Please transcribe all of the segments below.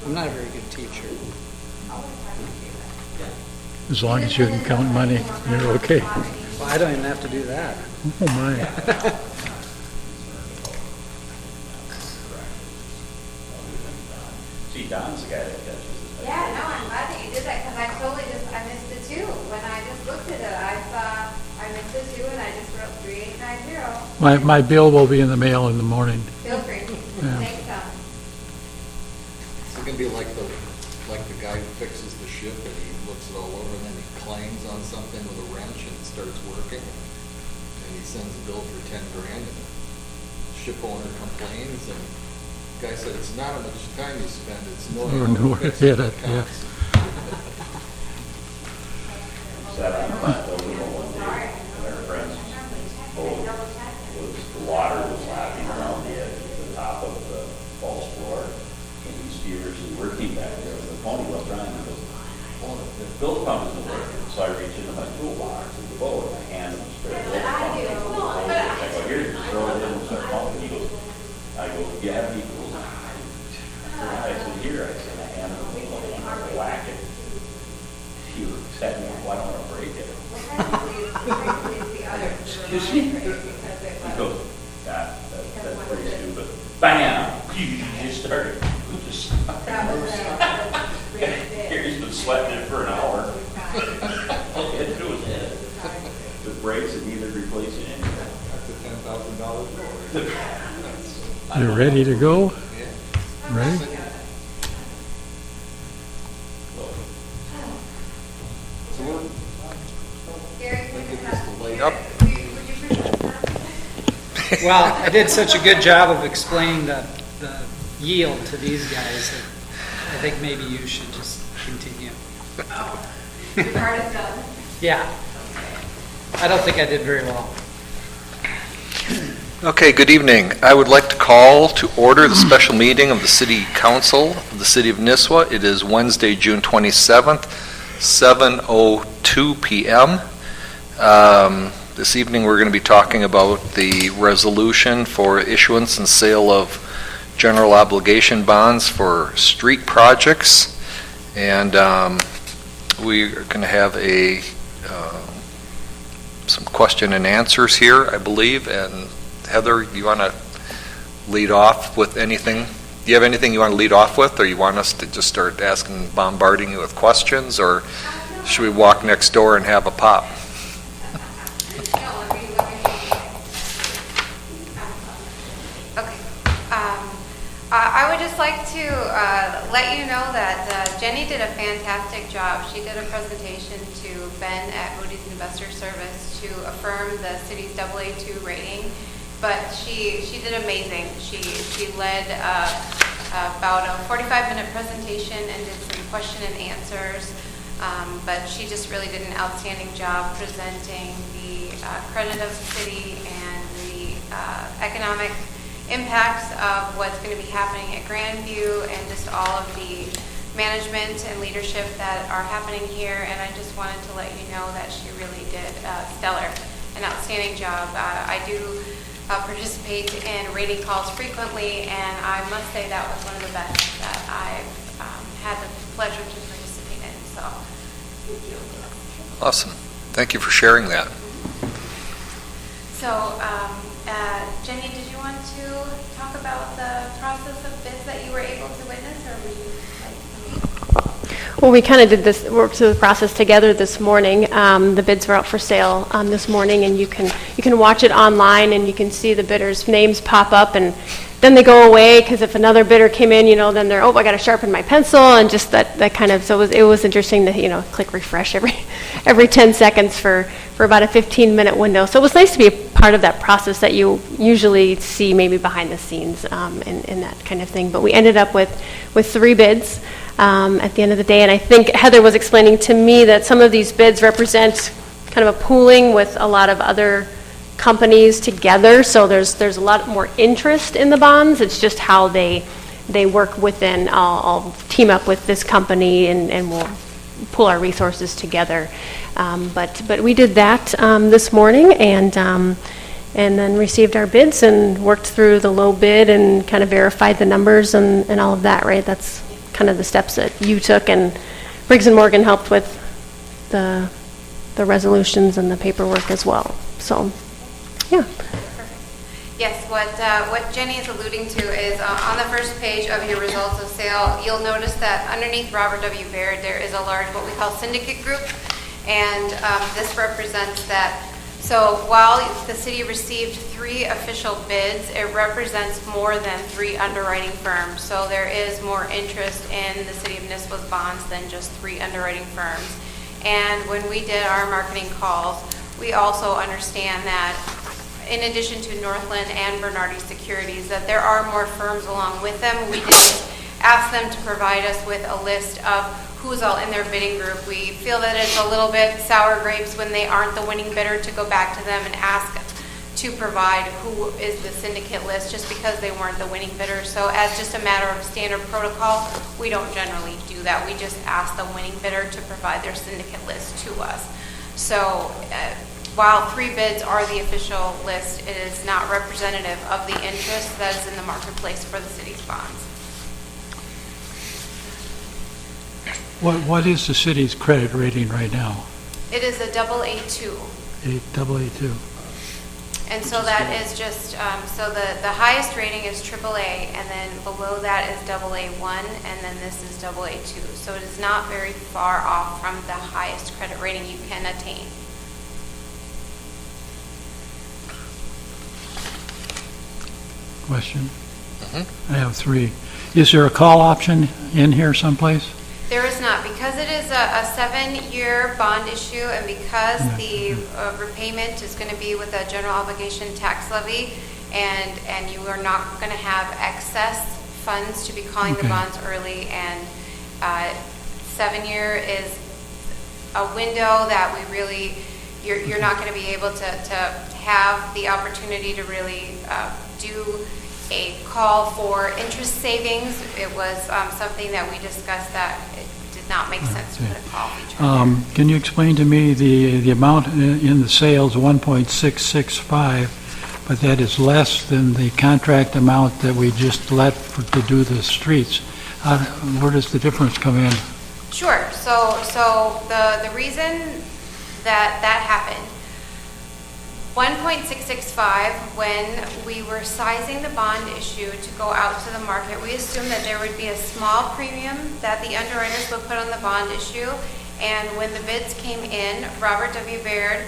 I'm not a very good teacher. As long as you can count money, you're okay. Well, I don't even have to do that. Oh, my. See, Don's the guy that catches it. Yeah, no, I'm glad that you did that, because I missed the 2. When I just looked at it, I missed the 2, and I just wrote 3890. My bill will be in the mail in the morning. Feel free. Thanks, Tom. It's gonna be like the guy who fixes the ship and he looks it all over and then he clangs on something with a wrench and it starts working. And he sends a bill for $10,000 and the ship owner complains and the guy said, it's not how much time you spend, it's knowing how to fix it that counts. Sat on the building one day, and our friend's boat the water was lapping around the top of the false floor, and these steers were working back there, and the phone was on, and he goes, oh, the filter pump isn't working, so I reach into my toolbox in the boat, and I hand him the spare filter pump. I go, here, you throw it in and start pumping. He goes, I go, do you have any tools? I said, here, I said, I hand him the tool, and I whack it. He looks at me, well, I don't want to break it. Excuse me? He goes, that's pretty stupid. Bam! You just started. Here he's been sweating it for an hour. All he had to do was hit it. The brakes and needed replacing it. That's a $10,000 bill. You ready to go? Yeah. Ready? So we're, Gary, I think just to lay Yep. up. Well, I did such a good job of explaining the yield to these guys that I think maybe you should just continue. Your part is done. Yeah. I don't think I did very well. Okay, good evening. I would like to call to order the special meeting of the City Council of the City of Nisswa. It is Wednesday, June 27th, 7:02 p.m. This evening we're going to be talking about the resolution for issuance and sale of general obligation bonds for street projects. And we are going to have some question and answers here, I believe. And Heather, you want to lead off with anything? Do you have anything you want to lead off with, or you want us to just start bombarding you with questions, or should we walk next door and have a pop? Okay. I would just like to let you know that Jenny did a fantastic job. She did a presentation to Ben at Moody's Investor Service to affirm the city's AA2 rating, but she did amazing. She led about a 45-minute presentation and did some question and answers, but she just really did an outstanding job presenting the credit of the city and the economic impacts of what's going to be happening at Grandview and just all of the management and leadership that are happening here. And I just wanted to let you know that she really did an outstanding job. I do participate in rating calls frequently, and I must say that was one of the best that I've had the pleasure to participate in. So, thank you. Awesome. Thank you for sharing that. So, Jenny, did you want to talk about the process of bids that you were able to witness, or would you like to? Well, we kind of worked through the process together this morning. The bids were out for sale this morning, and you can watch it online, and you can see the bidders' names pop up, and then they go away, because if another bidder came in, then they're, I got to sharpen my pencil, and just that kind of, so it was interesting to, click refresh every 10 seconds for about a 15-minute window. So it was nice to be a part of that process that you usually see maybe behind the scenes and that kind of thing. But we ended up with 3 bids at the end of the day, and I think Heather was explaining to me that some of these bids represent kind of a pooling with a lot of other companies together, so there's a lot more interest in the bonds. It's just how they work within. I'll team up with this company and we'll pull our resources together. But we did that this morning, and then received our bids and worked through the low bid and kind of verified the numbers and all of that. Right, that's kind of the steps that you took, and Briggs and Morgan helped with the resolutions and the paperwork as well. So, yeah. Yes, what Jenny is alluding to is on the first page of your results of sale, you'll notice that underneath Robert W. Baird, there is a large, what we call syndicate group, and this represents that. So while the city received 3 official bids, it represents more than 3 underwriting firms. So there is more interest in the City of Niskwa's bonds than just 3 underwriting firms. And when we did our marketing calls, we also understand that in addition to Northland and Bernardi Securities, that there are more firms along with them. We didn't ask them to provide us with a list of who's all in their bidding group. We feel that it's a little bit sour grapes when they aren't the winning bidder to go back to them and ask to provide who is the syndicate list just because they weren't the winning bidder. So as just a matter of standard protocol, we don't generally do that. We just ask the winning bidder to provide their syndicate list to us. So while 3 bids are the official list, it is not representative of the interest that is in the marketplace for the city's bonds. What is the city's credit rating right now? It is a AA2. AA2. And so that is just, so the highest rating is AAA, and then below that is AA1, and then this is AA2. So it is not very far off from the highest credit rating you can attain. Question? I have 3. Is there a call option in here someplace? There is not, because it is a 7-year bond issue, and because the repayment is going to be with a general obligation tax levy, and you are not going to have excess funds to be calling the Okay. bonds early, and 7-year is a window that we really, you're not going to be able to have the opportunity to really do a call for interest savings. It was something that we discussed that it did not make sense to put a call feature in there. Can you explain to me the amount in the sales, 1.665, but that is less than the contract amount that we just let to do the streets? Where does the difference come in? Sure. So the reason that happened, 1.665, when we were sizing the bond issue to go out to the market, we assumed that there would be a small premium that the underwriters would put on the bond issue. And when the bids came in, Robert W. Baird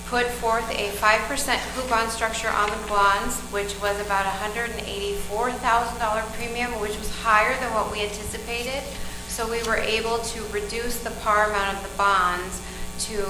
put forth a 5% coupon structure on the bonds, which was about $184,000 premium, which was higher than what we anticipated. So we were able to reduce the par amount of the bonds to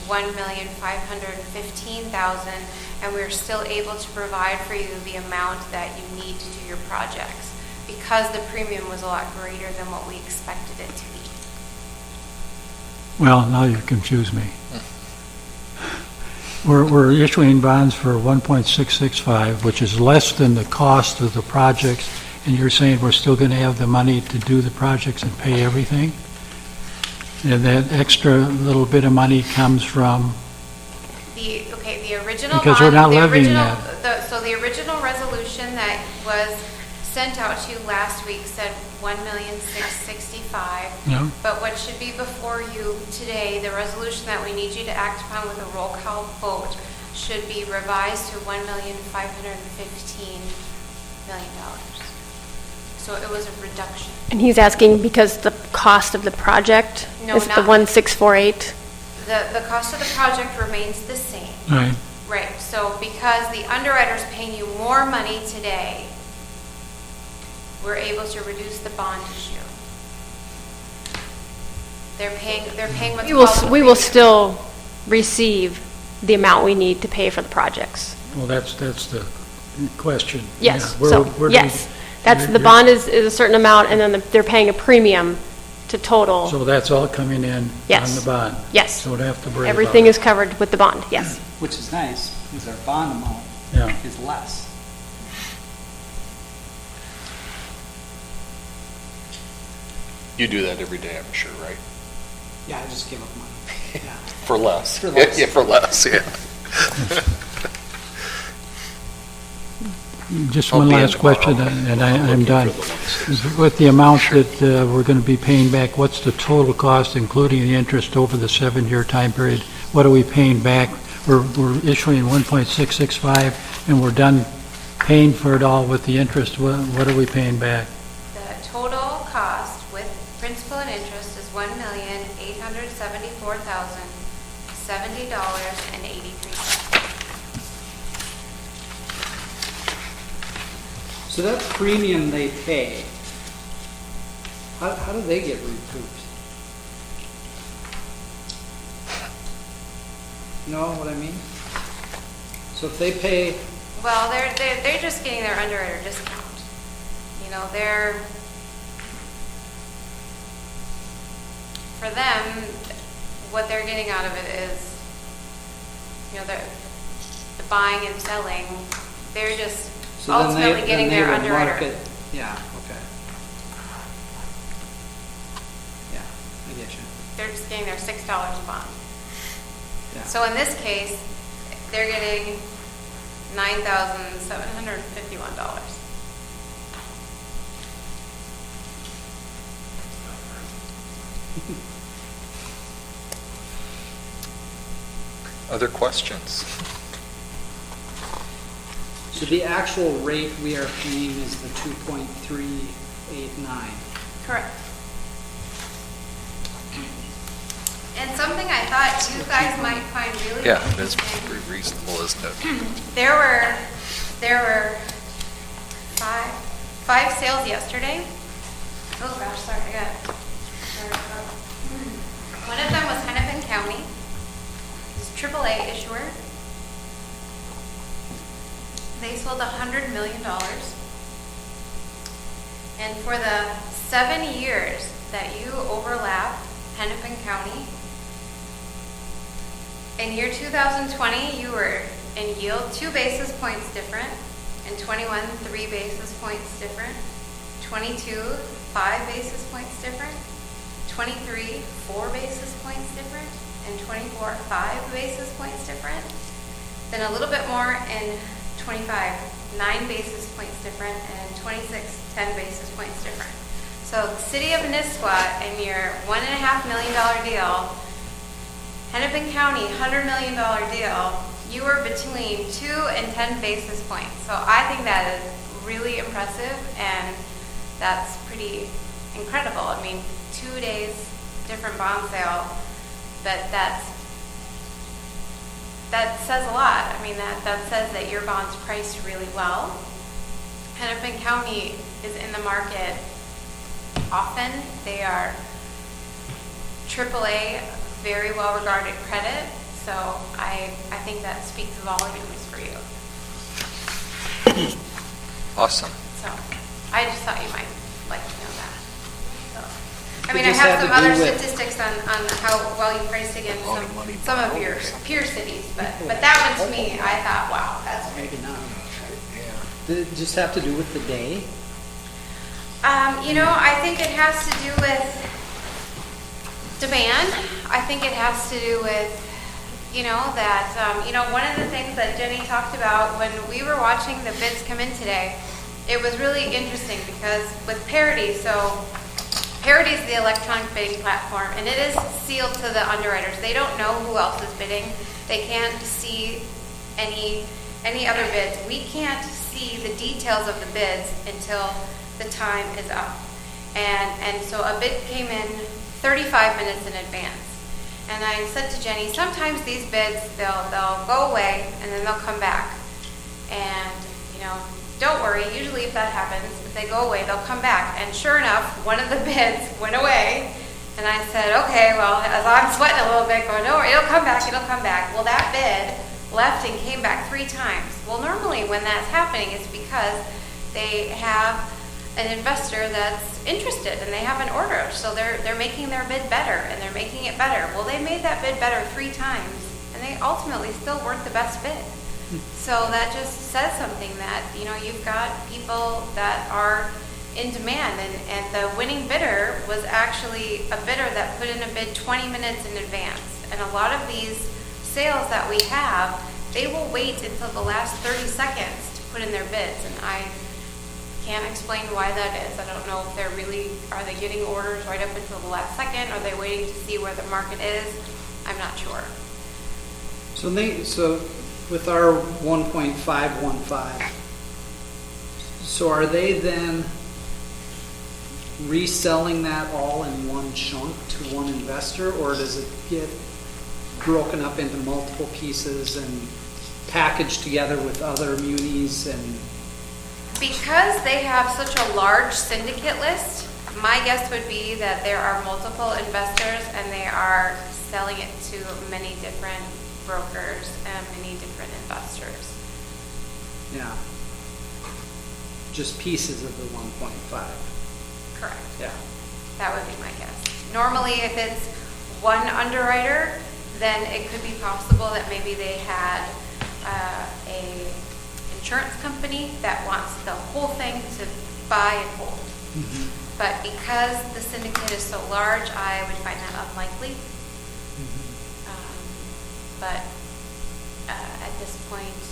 $1,515,000, and we're still able to provide for you the amount that you need to do your projects because the premium was a lot greater than what we expected it to be. Well, now you've confused me. We're issuing bonds for 1.665, which is less than the cost of the projects, and you're saying we're still going to have the money to do the projects and pay everything? And that extra little bit of money comes from, The original Because we're bond- not the levying original- that. So the original resolution that was sent out to you last week said $1,665,000. no? But what should be before you today, the resolution that we need you to act upon with a roll call vote, should be revised to $1,515,000,000. So it was a reduction. And he's asking because the cost of the project No, is the not- 1,648? The cost of the project remains the same. Right. Right, so because the underwriter's paying you more money today, we're able to reduce the bond issue. They're paying what's called the We will premium. still receive the amount we need to pay for the projects. Well, that's the question. Yes, Yeah, where- so, where do we- yes. That's, the you're- bond is a certain amount, and then they're paying a premium to total. So that's all coming in on Yes. the bond? Yes. So we don't have to worry about it? Everything is covered with the bond, yes. Which is nice, because our bond amount Yeah. is less. You do that every day, I'm sure, right? Yeah, I just give up money. Yeah. For less. For less. Yeah, for less, yeah. Just I'll one be in last question, tomorrow. and I'm I'm looking done. for the 166. With the amount that we're going to be paying back, what's the total cost, including the interest over the 7-year time period? What are we paying back? We're issuing 1.665, and we're done paying for it all with the interest. What are we paying back? The total cost with principal and interest is $1,874,070.83. So that premium they pay, how do they get recouped? You know what I mean? So if they pay, Well, they're just getting their underwriter discount. You know, for them, what they're getting out of it is, you know, the buying and selling, they're just so then ultimately getting then they their would underwriter. market. Yeah, okay. Yeah, I get you. They're just getting their $6 a bond. Yeah. So in this case, they're getting $9,751. Other questions? So the actual rate we are paying is the 2.389. Correct. And something I thought you guys might find really Yeah, it is interesting. pretty reasonable, isn't it? There were five sales yesterday. Oh gosh, sorry, I got it. One of them was Hennepin County. It's AAA issuer. They sold $100 million. And for the 7 years that you overlap Hennepin County, in year 2020, you were in yield 2 basis points different, in 21, 3 basis points different, 22, 5 basis points different, 23, 4 basis points different, and 24, 5 basis points different. Then a little bit more in 25, 9 basis points different, and in 26, 10 basis points different. So the city of Niskwa, in your $1.5 million deal, Hennepin County, $100 million deal, you were between 2 and 10 basis points. So I think that is really impressive, and that's pretty incredible. I mean, 2 days different bond sale, but that says a lot. I mean, that says that your bond's priced really well. Hennepin County is in the market often. They are AAA, very well-regarded credit, so I think that speaks volumes for you. Awesome. So I just thought you might like to know that. So, I It mean, I just have had some to other do with- statistics on how well you priced against A lot of money some of borrowed. your peer cities, but that one to me, I thought, wow, that's great. Maybe not. Yeah. Did it just have to do with the day? You know, I think it has to do with demand. I think it has to do with, you know, that, one of the things that Jenny talked about when we were watching the bids come in today, it was really interesting because with Parity, so Parity is the electronic bidding platform, and it is sealed to the underwriters. They don't know who else is bidding. They can't see any other bids. We can't see the details of the bids until the time is up. And so a bid came in 35 minutes in advance. And I said to Jenny, sometimes these bids, they'll go away and then they'll come back. And, don't worry, usually if that happens, if they go away, they'll come back. And sure enough, one of the bids went away. And I said, okay, well, as I'm sweating a little bit, going, no, it'll come back, it'll come back. Well, that bid left and came back 3 times. Well, normally when that's happening, it's because they have an investor that's interested and they have an order. So they're making their bid better and they're making it better. Well, they made that bid better 3 times and they ultimately still weren't the best bid. So that just says something that, you've got people that are in demand and the winning bidder was actually a bidder that put in a bid 20 minutes in advance. And a lot of these sales that we have, they will wait until the last 30 seconds to put in their bids, and I can't explain why that is. I don't know if they're really, are they getting orders right up until the last second? Are they waiting to see where the market is? I'm not sure. So with our 1.515, so are they then reselling that all in one chunk to one investor, or does it get broken up into multiple pieces and packaged together with other munis and? Because they have such a large syndicate list, my guess would be that there are multiple investors and they are selling it to many different brokers and many different investors. Yeah. Just pieces of the 1.5. Correct. Yeah. That would be my guess. Normally, if it's one underwriter, then it could be possible that maybe they had a insurance company that wants the whole thing to buy and hold. But because the syndicate is so large, I would find that unlikely. But at this point,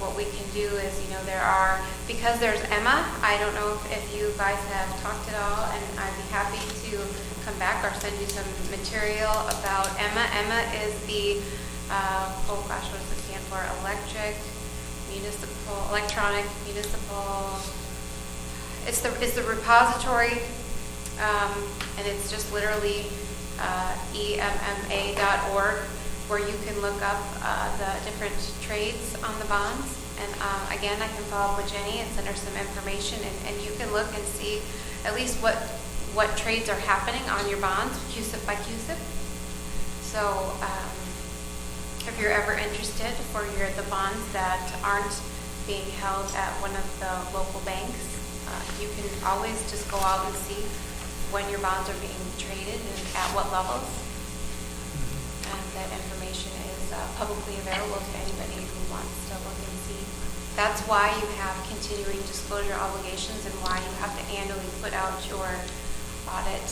what we can do is, because there's Emma, I don't know if you guys have talked at all, and I'd be happy to come back or send you some material about Emma. Emma is the, what does it stand for? Electronic municipal, it's the repository, and it's just literally emma.org, where you can look up the different trades on the bonds. And again, I can follow up with Jenny and send her some information, and you can look and see at least what trades are happening on your bonds, CUSIP by CUSIP. So if you're ever interested for the bonds that aren't being held at one of the local banks, you can always just go out and see when your bonds are being traded and at what levels. And that information is publicly available to anybody who wants to look and see. That's why you have continuing disclosure obligations and why you have to annually put out your audit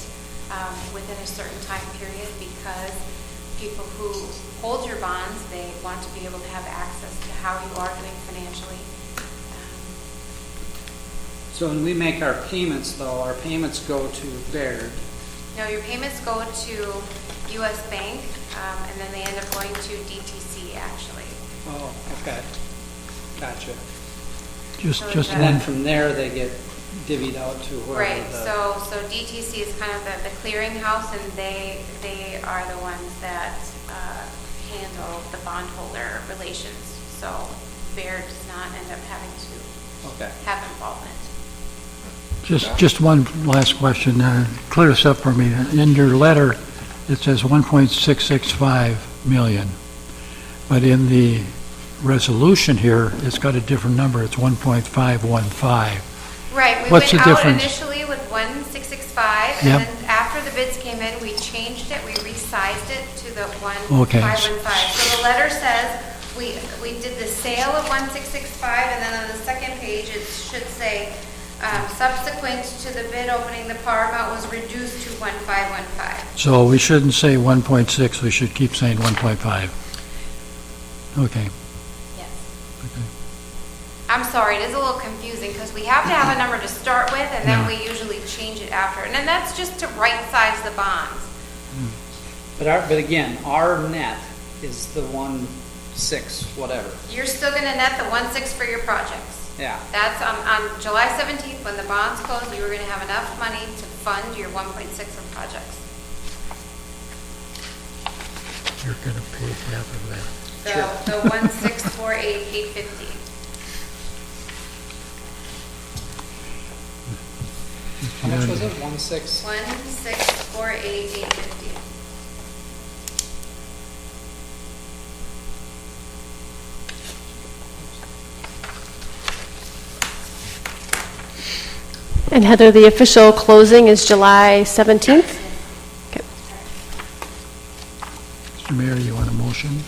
within a certain time period, because people who hold your bonds, they want to be able to have access to how you are doing financially. So when we make our payments, though, our payments go to Baird. No, your payments go to U.S. Bank, and then they end up going to DTC, actually. Oh, okay. Gotcha. Just And then one, from there, they get divvied out to whoever Right, the... so DTC is kind of the clearinghouse, and they are the ones that handle the bondholder relations. So Baird does not end up having to Okay. have involvement. just one last question, clear this up for me. In your letter, it says 1.665 million, but in the resolution here, it's got a different number, it's 1.515. Right, we What's went the out difference? initially with 1.665, Yep. and then after the bids came in, we changed it, we resized it to the 1.515. So the letter says, we did the sale of 1.665, and then on the second page, it should say, subsequent to the bid opening, the par amount was reduced to 1.515. So we shouldn't say 1.6, we should keep saying 1.5. Okay. Yes. Okay. I'm sorry, it is a little confusing, because we have to have a number to start with, and then Yeah. we usually change it after. And then that's just to right-size the bonds. But again, our net is the 1.6 whatever. You're still gonna net the 1.6 for your projects. Yeah. That's on July 17th, when the bonds close, you were gonna have enough money to fund your 1.6 of projects. You're going to pay half of that. So the 1.648,850. How much was it? 1.6? 1.648,850. And Heather, the official closing is July 17th? Okay. Mr. Mayor, you want a motion?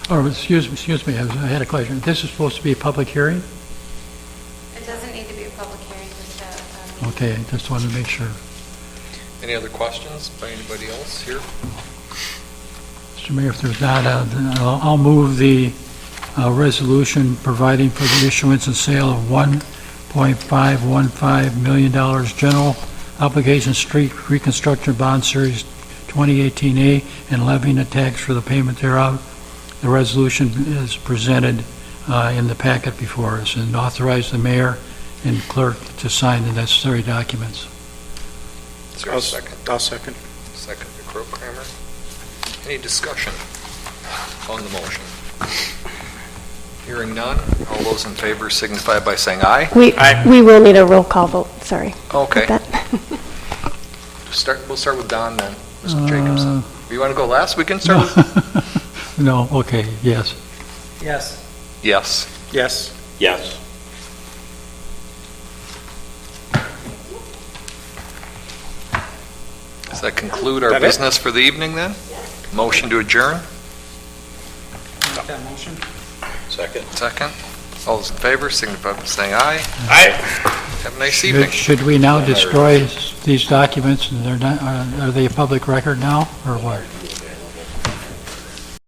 Or, excuse me, I had a question. This is supposed to be a public hearing? It doesn't need to be a public hearing, just a Okay, I just wanted to make sure. Any other questions by anybody else here? Mr. Mayor, if there's not, then I'll move the a resolution providing for the issuance and sale of $1.515 million general obligation street reconstruction bond series 2018A and levying a tax for the payment thereof. The resolution is presented in the packet before us and authorize the mayor and clerk to sign the necessary documents. Is there a second? I'll second. Second by Crow Kramer. Any discussion on the motion? Hearing none, all those in favor signify by saying aye. We will need a roll call vote, sorry. Okay. That- We'll start with Don then, Mr. Jacobson. You want to go last? We can start with... No, okay, yes. Yes. Yes. Yes. Yes. Does that conclude our That it? business for the evening then? Motion to adjourn? Make that motion? Second. Second. All those in favor signify by saying aye. Aye. Have a nice evening. Should we now destroy these documents, and they're not, are they a public record now, or what?